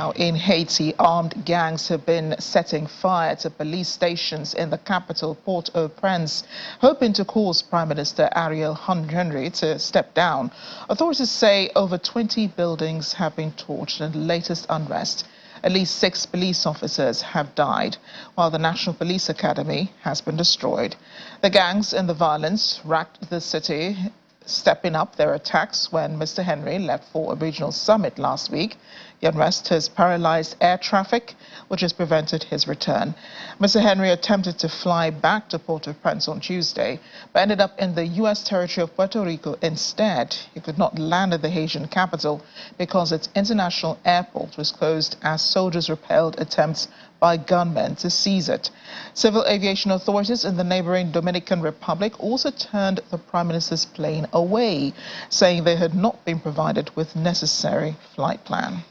Now, in Haiti, armed gangs have been setting fire to police stations in the capital, Port-au-Prince, hoping to cause Prime Minister Ariel Henry to step down. Authorities say over 20 buildings have been torched in the latest unrest. At least 6 police officers have died, while the National Police Academy has been destroyed. The gangs and the violence racked the city, stepping up their attacks when Mr. Henry left for a regional summit last week. The unrest has paralyzed air traffic, which has prevented his return. Mr. Henry attempted to fly back to Port-au-Prince on Tuesday, but ended up in the U.S. territory of Puerto Rico instead. He could not land at the Haitian capital because its international airport was closed as soldiers repelled attempts by gunmen to seize it. Civil aviation authorities in the neighboring Dominican Republic also turned the Prime Minister's plane away, saying they had not been provided with necessary flight plan.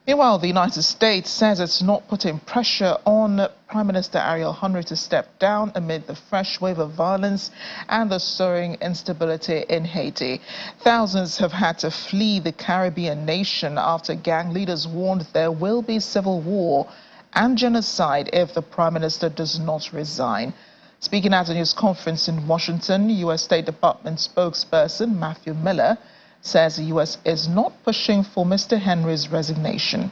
Meanwhile, the United States says it's not putting pressure on Prime Minister Ariel Henry to step down amid the fresh wave of violence and the soaring instability in Haiti. Thousands have had to flee the Caribbean nation after gang leaders warned there will be civil war and genocide if the Prime Minister does not resign. Speaking at a news conference in Washington, U.S. State Department spokesperson Matthew Miller says the U.S. is not pushing for Mr. Henry's resignation.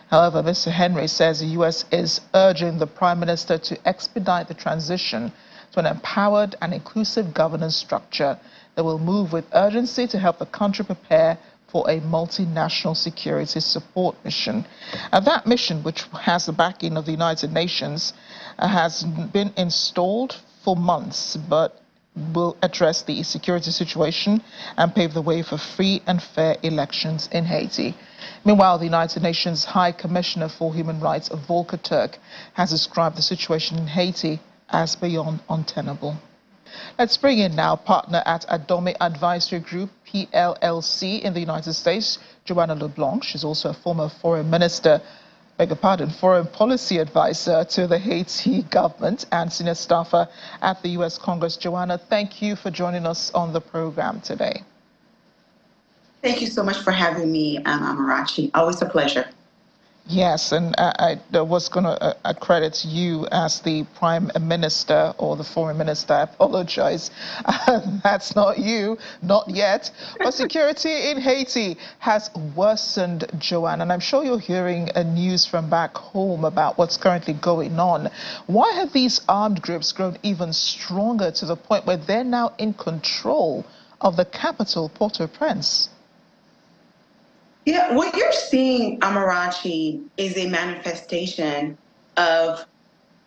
However, Mr. Henry says the U.S. is urging the Prime Minister to expedite the transition to an empowered and inclusive governance structure that will move with urgency to help the country prepare for a multinational security support mission. That mission, which has the backing of the United Nations, has been installed for months, but will address the security situation and pave the way for free and fair elections in Haiti. Meanwhile, the United Nations High Commissioner for Human Rights, Volker Turk, has described the situation in Haiti as beyond untenable. Let's bring in now partner at Adome Advisory Group, PLLC, in the United States, Joanna LeBlanc. She's also a former foreign minister, foreign policy advisor to the Haiti government and senior staffer at the U.S. Congress. Joanna, thank you for joining us on the program today. Thank you so much for having me, Amarachi. Always a pleasure. Yes, and I was going to accredit you as the Prime Minister or the Foreign Minister. I apologize. That's not you, not yet. But security in Haiti has worsened, Joanne, and I'm sure you're hearing news from back home about what's currently going on. Why have these armed groups grown even stronger to the point where they're now in control of the capital, Port-au-Prince? Yeah, what you're seeing, Amarachi, is a manifestation of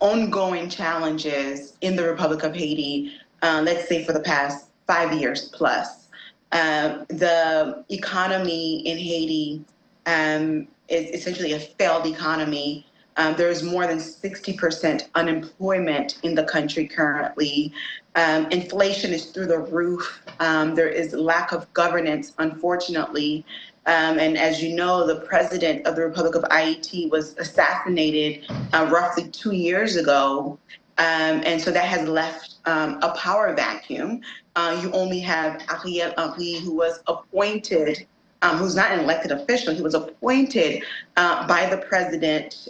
ongoing challenges in the Republic of Haiti, let's say for the past 5 years plus. The economy in Haiti is essentially a failed economy. There's more than 60% unemployment in the country currently. Inflation is through the roof. There is lack of governance, unfortunately. And as you know, the president of the Republic of Haiti was assassinated roughly 2 years ago. And so that has left a power vacuum. You only have Ariel, who was appointed, who's not an elected official. He was appointed by the president,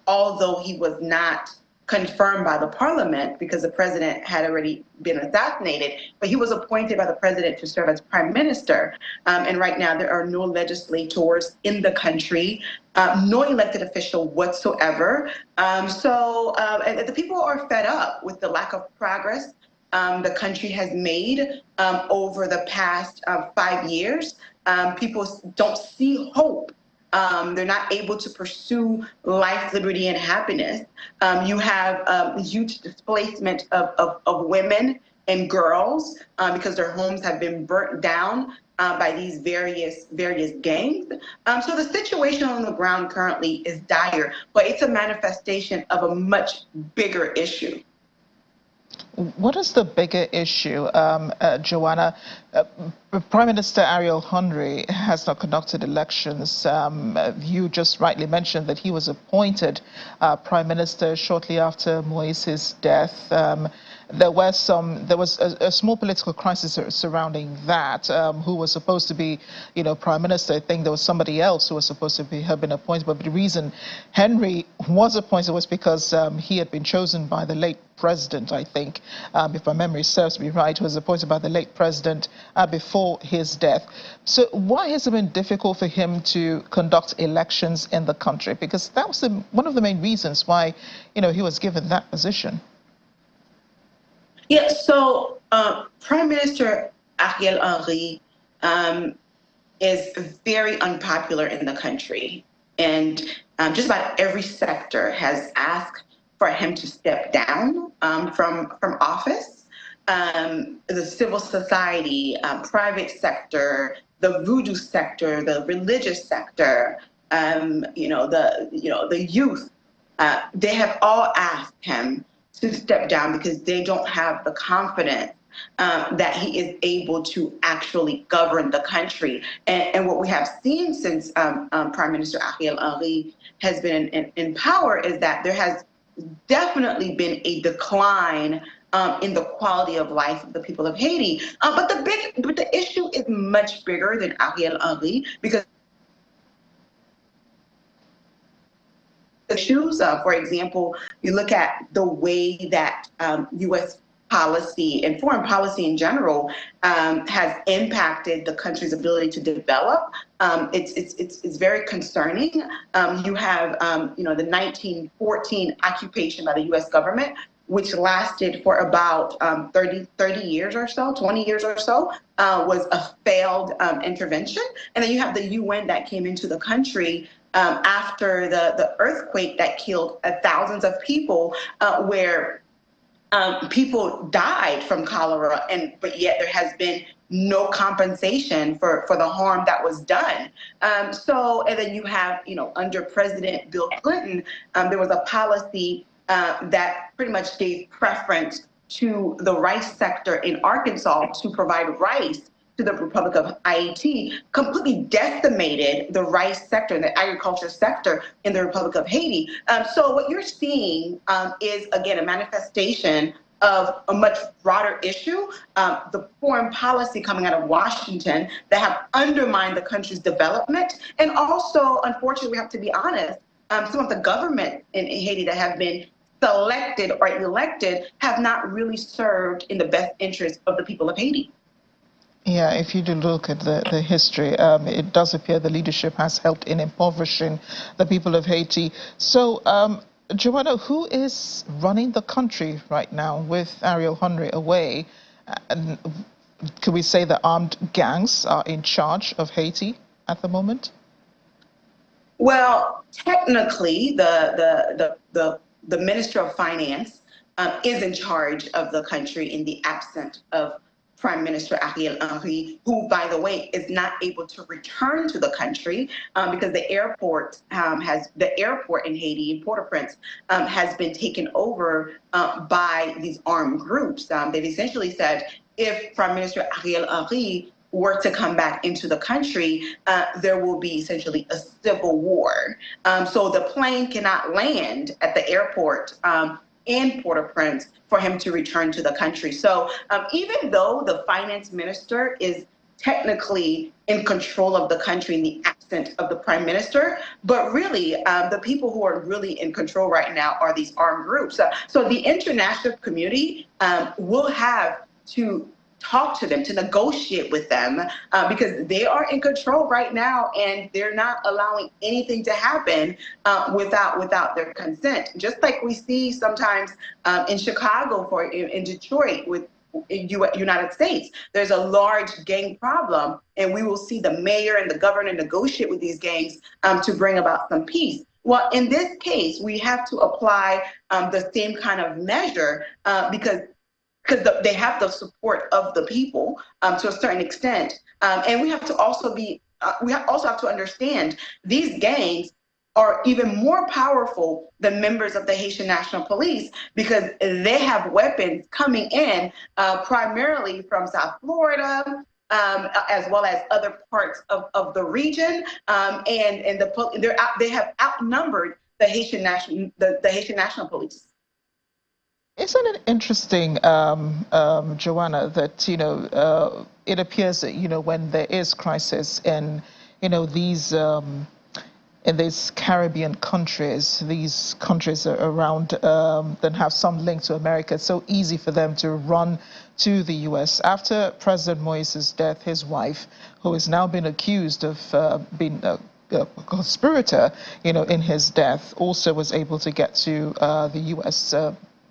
although he was not confirmed by the parliament because the president had already been assassinated, but he was appointed by the president to serve as prime minister. And right now there are no legislators in the country, no elected official whatsoever. And the people are fed up with the lack of progress the country has made over the past 5 years. People don't see hope. They're not able to pursue life, liberty, and happiness. You have huge displacement of women and girls because their homes have been burnt down by these various gangs. So the situation on the ground currently is dire, but it's a manifestation of a much bigger issue. What is the bigger issue, Joanna? Prime Minister Ariel Henry has not conducted elections. You just rightly mentioned that he was appointed Prime Minister shortly after Moise's death. There was a small political crisis surrounding that. Who was supposed to be, Prime Minister? I think there was somebody else who was supposed to have been appointed. But the reason Henry was appointed was because he had been chosen by the late president, I think, if my memory serves me right, was appointed by the late president before his death. So why has it been difficult for him to conduct elections in the country? Because that was one of the main reasons why, he was given that position. Yeah, so Prime Minister Ariel Henry is very unpopular in the country. And just about every sector has asked for him to step down from office. The civil society, private sector, the voodoo sector, the religious sector, the youth, they have all asked him to step down because they don't have the confidence that he is able to actually govern the country. And what we have seen since Prime Minister Ariel Henry has been in power is that there has definitely been a decline in the quality of life of the people of Haiti. But the issue is much bigger than Ariel Henry, because issues, for example, you look at the way that U.S. policy and foreign policy in general has impacted the country's ability to develop. It's very concerning. You have the 1914 occupation by the U.S. government, which lasted for about 30 years or so, 20 years or so, was a failed intervention. And then you have the UN that came into the country after the earthquake that killed thousands of people, where people died from cholera, but yet there has been no compensation for the harm that was done. And then you have, under President Bill Clinton, there was a policy that pretty much gave preference to the rice sector in Arkansas to provide rice to the Republic of Haiti, completely decimated the rice sector and the agriculture sector in the Republic of Haiti. So what you're seeing is, again, a manifestation of a much broader issue, the foreign policy coming out of Washington that have undermined the country's development. And also, unfortunately, we have to be honest, some of the government in Haiti that have been selected or elected have not really served in the best interest of the people of Haiti. Yeah, if you do look at the history, it does appear the leadership has helped in impoverishing the people of Haiti. So, Joanna, who is running the country right now with Ariel Henry away? And could we say that armed gangs are in charge of Haiti at the moment? Well, technically, the Minister of Finance is in charge of the country in the absence of Prime Minister Ariel Henry, who, by the way, is not able to return to the country because the airport in Haiti, in Port-au-Prince, has been taken over by these armed groups. They've essentially said if Prime Minister Ariel Henry were to come back into the country, there will be essentially a civil war. So the plane cannot land at the airport in Port-au-Prince for him to return to the country. So even though the finance minister is technically in control of the country in the absence of the prime minister, but really the people who are really in control right now are these armed groups. So the international community will have to talk to them, to negotiate with them, because they are in control right now and they're not allowing anything to happen without their consent. Just like we see sometimes in Chicago or in Detroit with United States, there's a large gang problem, and we will see the mayor and the governor negotiate with these gangs to bring about some peace. Well, in this case, we have to apply the same kind of measure because they have the support of the people to a certain extent, and we have to also have to understand these gangs are even more powerful than members of the Haitian National Police because they have weapons coming in primarily from South Florida, as well as other parts of the region, they have outnumbered the Haitian National Police. Isn't it interesting, Joanna, that, it appears that, when there is crisis in, these in these Caribbean countries, these countries around that have some link to America, it's so easy for them to run to the U.S. After President Moise's death, his wife, who has now been accused of being a conspirator, in his death, also was able to get to the U.S.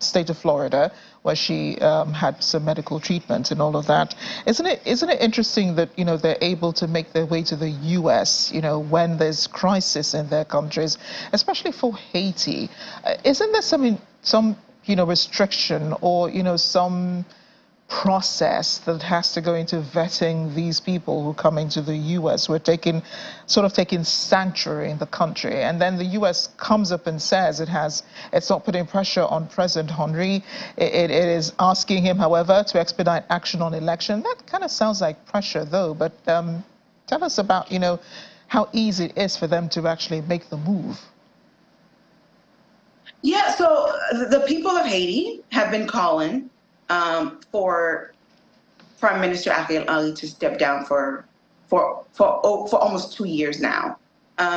State of Florida, where she had some medical treatment and all of that. Isn't it interesting that they're able to make their way to the U.S. When there's crisis in their countries, especially for Haiti? Isn't there some restriction or some process that has to go into vetting these people who come into the U.S., who are taking sanctuary in the country, and then the U.S. comes up and says it's not putting pressure on President Henry. It is asking him, however, to expedite action on election. That kind of sounds like pressure, though. But tell us about how easy it is for them to actually make the move. Yeah, so the people of Haiti have been calling for Prime Minister Ariel to step down for almost 2 years now.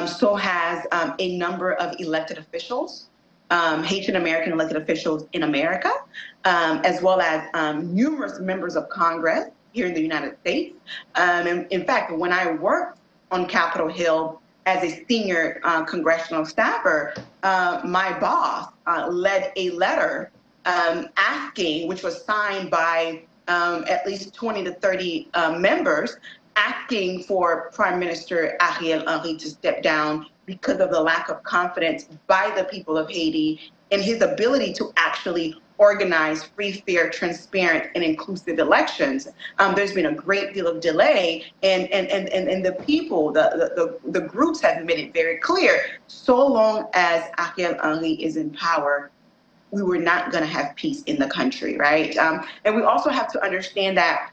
So has a number of elected officials, Haitian American elected officials in America, as well as numerous members of Congress here in the United States. And in fact, when I worked on Capitol Hill as a senior congressional staffer, my boss led a letter asking, which was signed by at least 20 to 30 members, asking for Prime Minister Ariel Henry to step down because of the lack of confidence by the people of Haiti in his ability to actually organize free, fair, transparent, and inclusive elections. There's been a great deal of delay, and the people, the groups have made it very clear, so long as Ariel Henry is in power, we were not going to have peace in the country, right? And we also have to understand that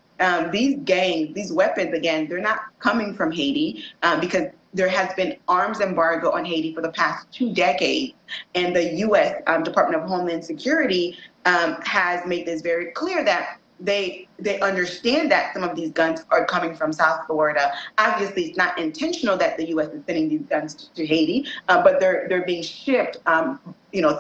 these gangs, these weapons, again, they're not coming from Haiti because there has been arms embargo on Haiti for the past 2 decades. And the U.S. Department of Homeland Security has made this very clear that they understand that some of these guns are coming from South Florida. Obviously, it's not intentional that the U.S. is sending these guns to Haiti, but they're being shipped,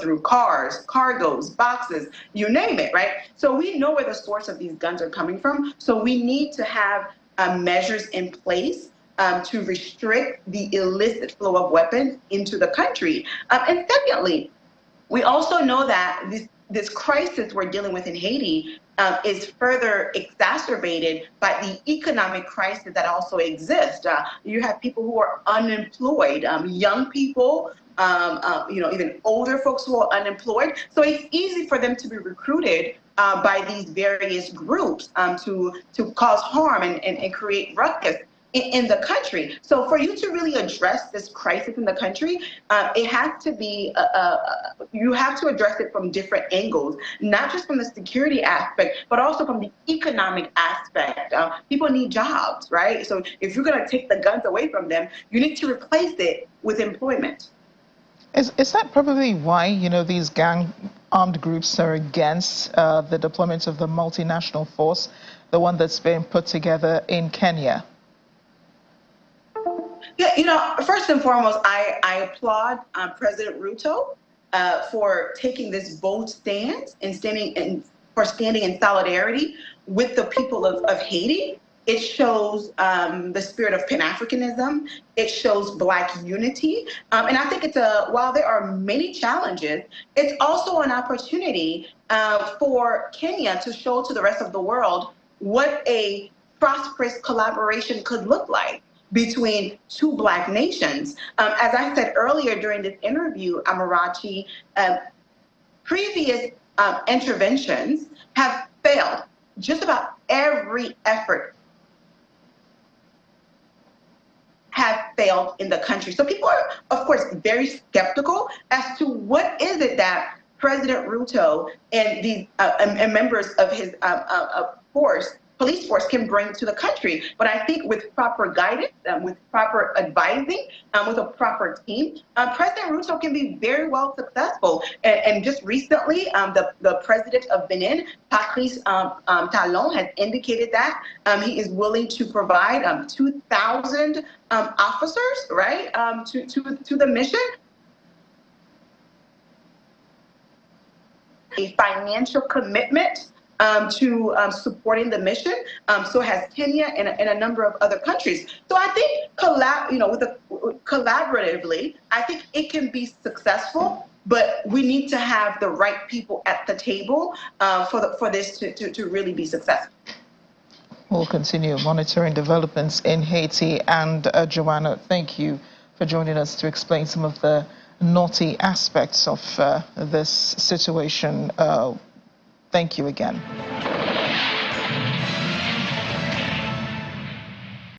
through cars, cargos, boxes, you name it, right? So we know where the source of these guns are coming from. So we need to have measures in place to restrict the illicit flow of weapons into the country. And secondly, we also know that this crisis we're dealing with in Haiti is further exacerbated by the economic crisis that also exists. You have people who are unemployed, young people, even older folks who are unemployed. So it's easy for them to be recruited by these various groups to cause harm and create ruckus in the country. So for you to really address this crisis in the country, it has to be, you have to address it from different angles, not just from the security aspect, but also from the economic aspect. People need jobs, right? So if you're going to take the guns away from them, you need to replace it with employment. Is that probably why, these gang armed groups are against the deployment of the multinational force, the one that's being put together in Kenya? Yeah, first and foremost, I applaud President Ruto for taking this bold stance and standing in solidarity with the people of Haiti. It shows the spirit of Pan-Africanism. It shows Black unity. And I think while there are many challenges, it's also an opportunity for Kenya to show to the rest of the world what a prosperous collaboration could look like between 2 Black nations. As I said earlier during this interview, Amarachi, previous interventions have failed. Just about every effort have failed in the country. So people are, of course, very skeptical as to what is it that President Ruto and these and members of his force police force can bring to the country. But I think with proper guidance, with proper advising, with a proper team, President Ruto can be very well successful. And just recently, the president of Benin, Patrice Talon, has indicated that he is willing to provide 2,000 officers, right, to the mission. A financial commitment to supporting the mission. So has Kenya and a number of other countries. So I think collaboratively, I think it can be successful. But we need to have the right people at the table for this to really be successful. We'll continue monitoring developments in Haiti. And Joanna, thank you for joining us to explain some of the knotty aspects of this situation. Thank you again.